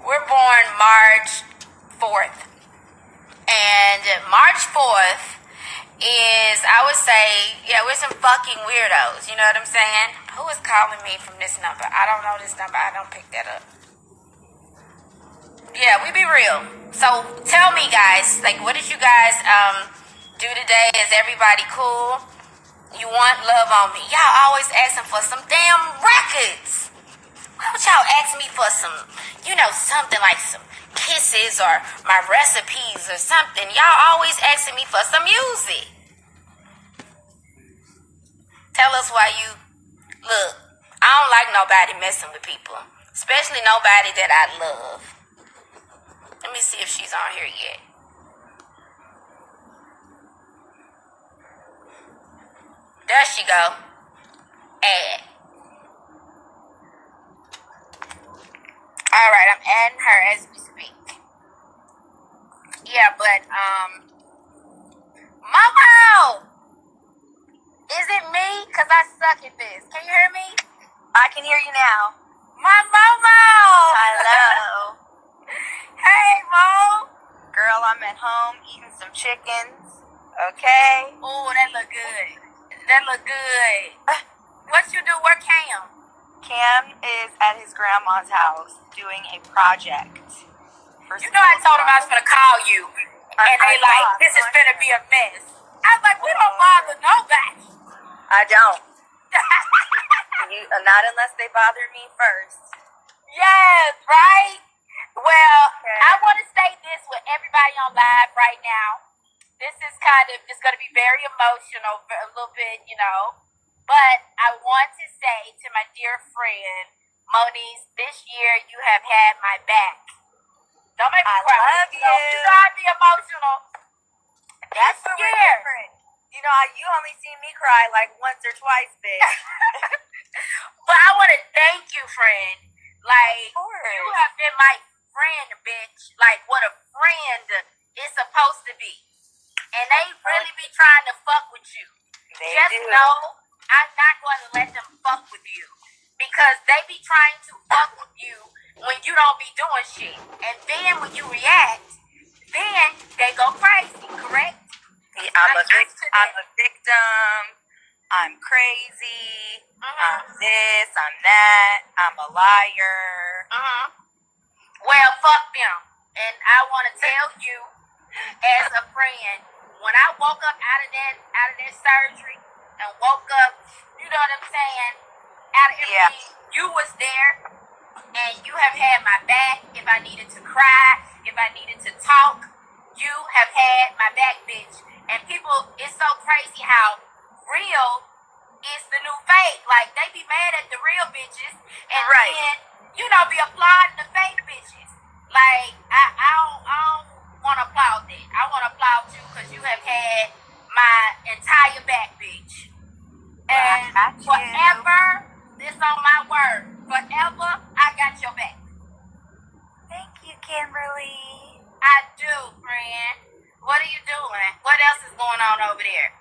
We're born March 4th. And March 4th is, I would say, yeah, we're some fucking weirdos. You know what I'm saying? Who is calling me from this number? I don't know this number. I don't pick that up. Yeah, we be real. So tell me, guys, like, what did you guys do today? Is everybody cool? You want love on me? Y'all always asking for some damn records. Why don't y'all ask me for some, something like some kisses or my recipes or something? Y'all always asking me for some music. Tell us why you... Look, I don't like nobody messing with people. Especially nobody that I love. Let me see if she's on here yet. There she go. Add. Alright, I'm adding her as we speak. Yeah, but, Momo! Is it me? Because I suck at this. Can you hear me? I can hear you now. My Momo! Hello. Hey, Mo! Girl, I'm at home eating some chickens. Okay? Oh, that look good. That look good. What you do? Where Cam? Cam is at his grandma's house doing a project. You know I told him I was going to call you. And they this is going to be a mess. I was like, we don't bother nobody. I don't. Not unless they bother me first. Yes, right? Well, okay. I want to say this with everybody on live right now. This is it's going to be very emotional, a little bit, But I want to say to my dear friend, Moniece, this year you have had my back. Don't make me cry. I love you. You know I'd be emotional. That's different. You only see me cry like once or twice, bitch. But I want to thank you, friend. Like, you have been my friend, bitch. Like, what a friend is supposed to be. And they really be trying to fuck with you. They Just do. know I'm not going to let them fuck with you. Because they be trying to fuck with you when you don't be doing shit. And then when you react, then they go crazy, correct? Yeah, I'm a victim. I'm crazy. I'm this, I'm that. I'm a liar. Well, fuck them. And I want to tell you, as a friend, when I woke up out of that surgery and woke up, you know what I'm saying, out of everything, you was there, and you have had my back. If I needed to cry, if I needed to talk, you have had my back, bitch. And people, it's so crazy how real is the new fake. Like, they be mad at the real bitches, and then, be applauding the fake bitches. Like, I don't want to applaud that. I want to applaud you because you have had my entire back, bitch. And forever, this on my word, forever, I got your back. Thank you, Kimberly. I do, friend. What are you doing? What else is going on over there?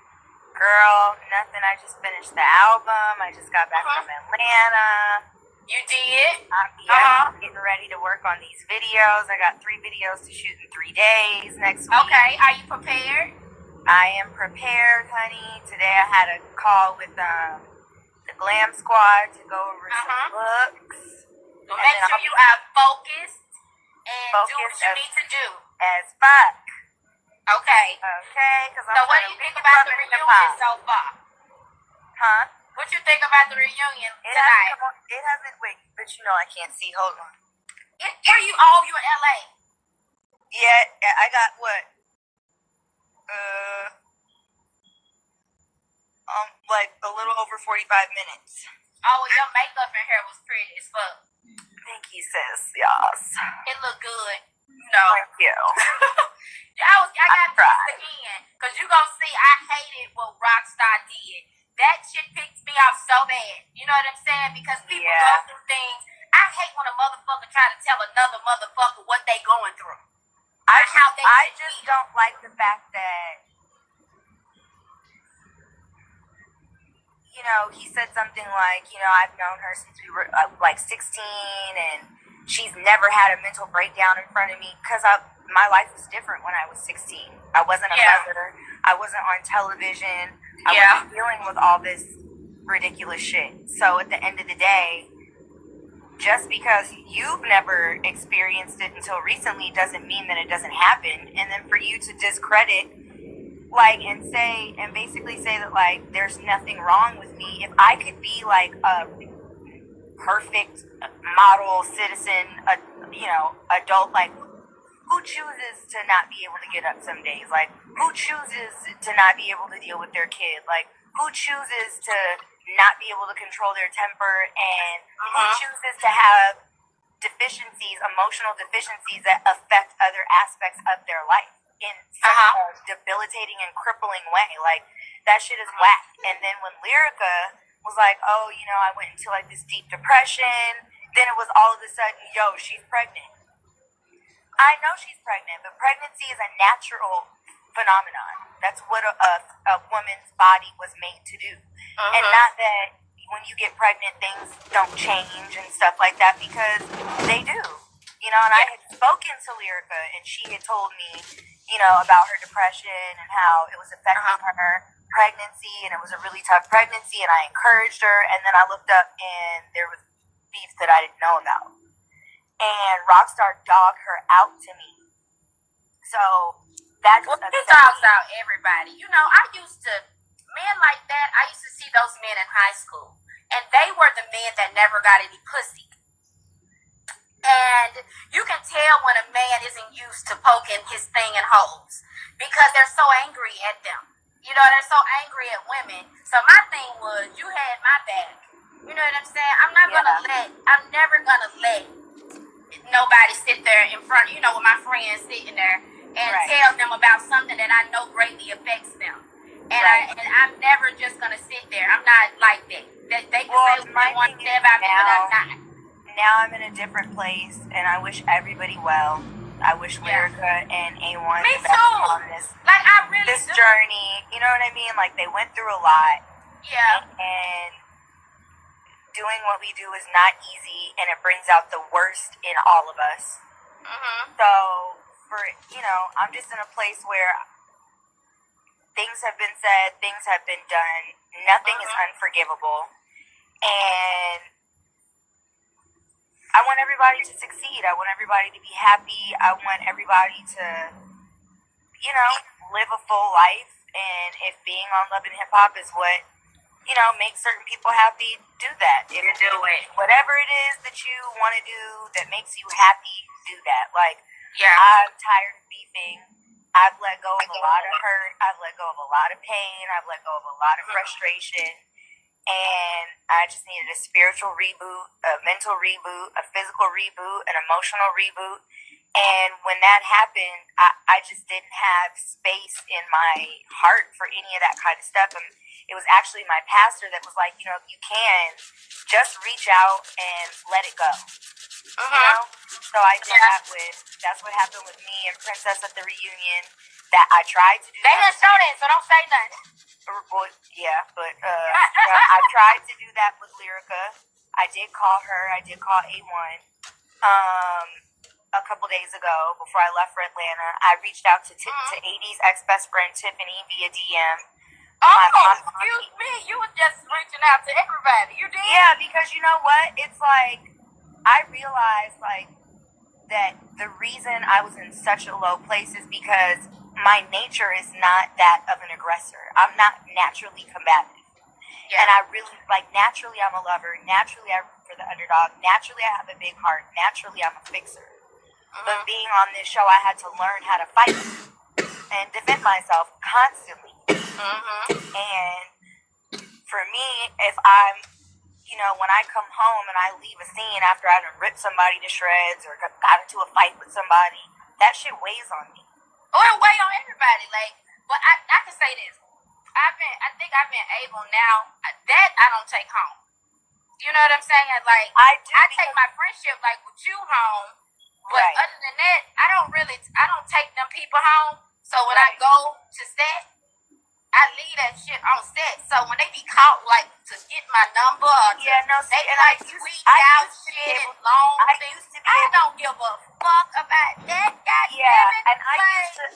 Girl, nothing. I just finished the album. I just got back from Atlanta. You did? I'm getting ready to work on these videos. I got 3 videos to shoot in 3 days next week. Okay, are you prepared? I am prepared, honey. Today I had a call with the Glam Squad to go over some looks. So make sure you are focused and do what you need to do. As fuck. Okay. Because so what do you think about the reunion so far? Huh? What you think about the reunion tonight? It hasn't, wait, but I can't see. Hold on. Where you? Oh, you in LA? Yeah, I got what? Like a little over 45 minutes. Oh, well, your makeup and hair was pretty as fuck. Thank you, sis. Yes. It looked good. No. Thank you. I got this again. Because you gonna see I hated what Rockstar did. That shit picks me off so bad. You know what I'm saying? Because people go through things. I hate when a motherfucker try to tell another motherfucker what they going through. I just don't like the fact that, he said something like, I've known her since we were like 16 and She's never had a mental breakdown in front of me because my life was different when I was 16. I wasn't a mother. I wasn't on television. I wasn't dealing with all this ridiculous shit. So at the end of the day, just because you've never experienced it until recently doesn't mean that it doesn't happen. And then for you to discredit, like, and basically say that, like, there's nothing wrong with me. If I could be, like, a perfect model citizen, adult, like, who chooses to not be able to get up some days? Like, who chooses to not be able to deal with their kid? Like, who chooses to not be able to control their temper? And who chooses to have deficiencies, emotional deficiencies that affect other aspects of their life in such a debilitating and crippling way? Like, that shit is whack. And then when Lyrica was like, oh, I went into, like, this deep depression, then it was all of a sudden, yo, she's pregnant. I know she's pregnant, but pregnancy is a natural phenomenon. That's what a woman's body was made to do. And not that when you get pregnant, things don't change and stuff like that, because they do. And I had spoken to Lyrica, and she had told me, about her depression and how it was affecting her pregnancy, and it was a really tough pregnancy, and I encouraged her, and then I looked up, and there was beef that I didn't know about. And Rockstar dogged her out to me. So that just he dogs out everybody. I used to, men like that, I used to see those men in high school. And they were the men that never got any pussy. And you can tell when a man isn't used to poking his thing in holes, because they're so angry at them. They're so angry at women. So my thing was, you had my back. You know what I'm saying? I'm never gonna let nobody sit there in front, with my friends sitting there and tell them about something that I know greatly affects them. And I'm never just gonna sit there. I'm not like that. They can say what they want to say about me, but I'm not. Now I'm in a different place, and I wish everybody well. I wish Lyrica and A1 Me the best too. on this This journey. You know what I mean? Like, they went through a lot. Yeah. And doing what we do is not easy, and it brings out the worst in all of us. So, I'm just in a place where things have been said, things have been done, nothing is unforgivable, and I want everybody to succeed. I want everybody to be happy. I want everybody to, live a full life, and if being on Love and Hip Hop is what make certain people happy, do that. Do it. Whatever it is that you want to do that makes you happy, do that. Like, yeah. I'm tired of beefing. I've let go of a lot of hurt. I've let go of a lot of pain. I've let go of a lot of frustration. And I just needed a spiritual reboot, a mental reboot, a physical reboot, an emotional reboot. And when that happened, I just didn't have space in my heart for any of that kind of stuff. And it was actually my pastor that was like, you can just reach out and let it go. So I did that's what happened with me and Princess at the reunion. That I tried to do. They didn't show that, so don't say nothing. But I tried to do that with Lyrica. I did call her. I did call A1. A couple days ago, before I left for Atlanta, I reached out to 80's ex-best friend Tiffany via DM. Excuse me, you were just reaching out to everybody. You did? Yeah, because you know what? It's like, I realized, like, that the reason I was in such a low place is because my nature is not that of an aggressor. I'm not naturally combative. Yeah. And I really, naturally I'm a lover. Naturally I root for the underdog. Naturally I have a big heart. Naturally I'm a fixer. But being on this show, I had to learn how to fight and defend myself constantly. And for me, if I'm, when I come home and I leave a scene after I've ripped somebody to shreds or got into a fight with somebody, that shit weighs on me. Oh, it weighs on everybody. But I can say this. I think I've been able now, that I don't take home. You know what I'm saying? I take my friendship, with you home. But other than that, I don't take them people home. So when I go to set, I leave that shit on set. So when they be caught, like, to get my number, or they like tweet out shit and long things. I don't give a fuck about that. And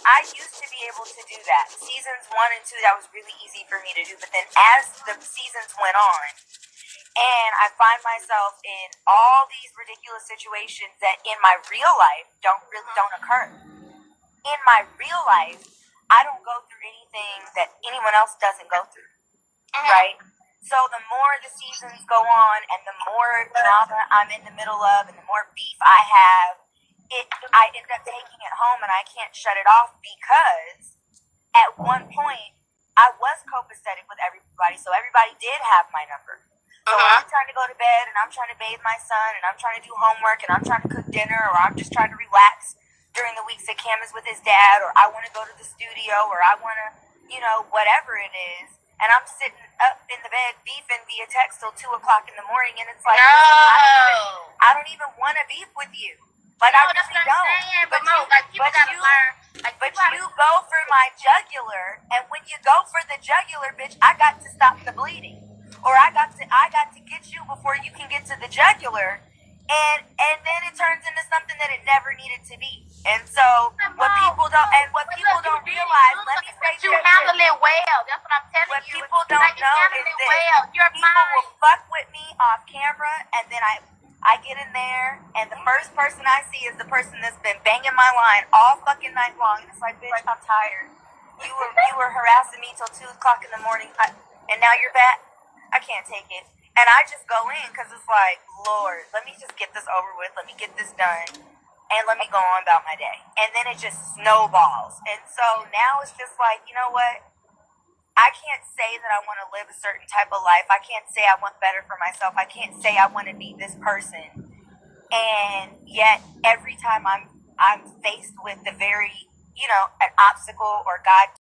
I used to be able to do that. Seasons 1 and 2, that was really easy for me to do. But then as the seasons went on, and I find myself in all these ridiculous situations that in my real life don't occur. In my real life, I don't go through anything that anyone else doesn't go through, right? So the more the seasons go on and the more drama I'm in the middle of and the more beef I have, I end up taking it home and I can't shut it off because at one point I was copacetic with everybody, so everybody did have my number. So when I'm trying to go to bed and I'm trying to bathe my son and I'm trying to do homework and I'm trying to cook dinner or I'm just trying to relax during the weeks that Cam is with his dad, or I want to go to the studio, or I want to, whatever it is, and I'm sitting up in the bed beefing via text till 2 o'clock in the morning, and it's like, no, I don't even want to beef with you. Like, I really don't. But you gotta learn. But you go for my jugular, and when you go for the jugular, bitch, I got to stop the bleeding, or I got to get you before you can get to the jugular. And then it turns into something that it never needed to be. And so what people don't realize, let me say you handle it well. That's what I'm telling what you. What people don't know is this. People will fuck with me off camera, and then I get in there, and the first person I see is the person that's been banging my line all fucking night long. And it's like, bitch, I'm tired. You were harassing me till 2 o'clock in the morning, and now you're back. I can't take it. And I just go in because it's like, Lord, let me just get this over with. Let me get this done. And let me go on about my day. And then it just snowballs. And so now it's just like, you know what? I can't say that I want to live a certain type of life. I can't say I want better for myself. I can't say I want to be this person. And yet every time I'm faced with the very, an obstacle, or God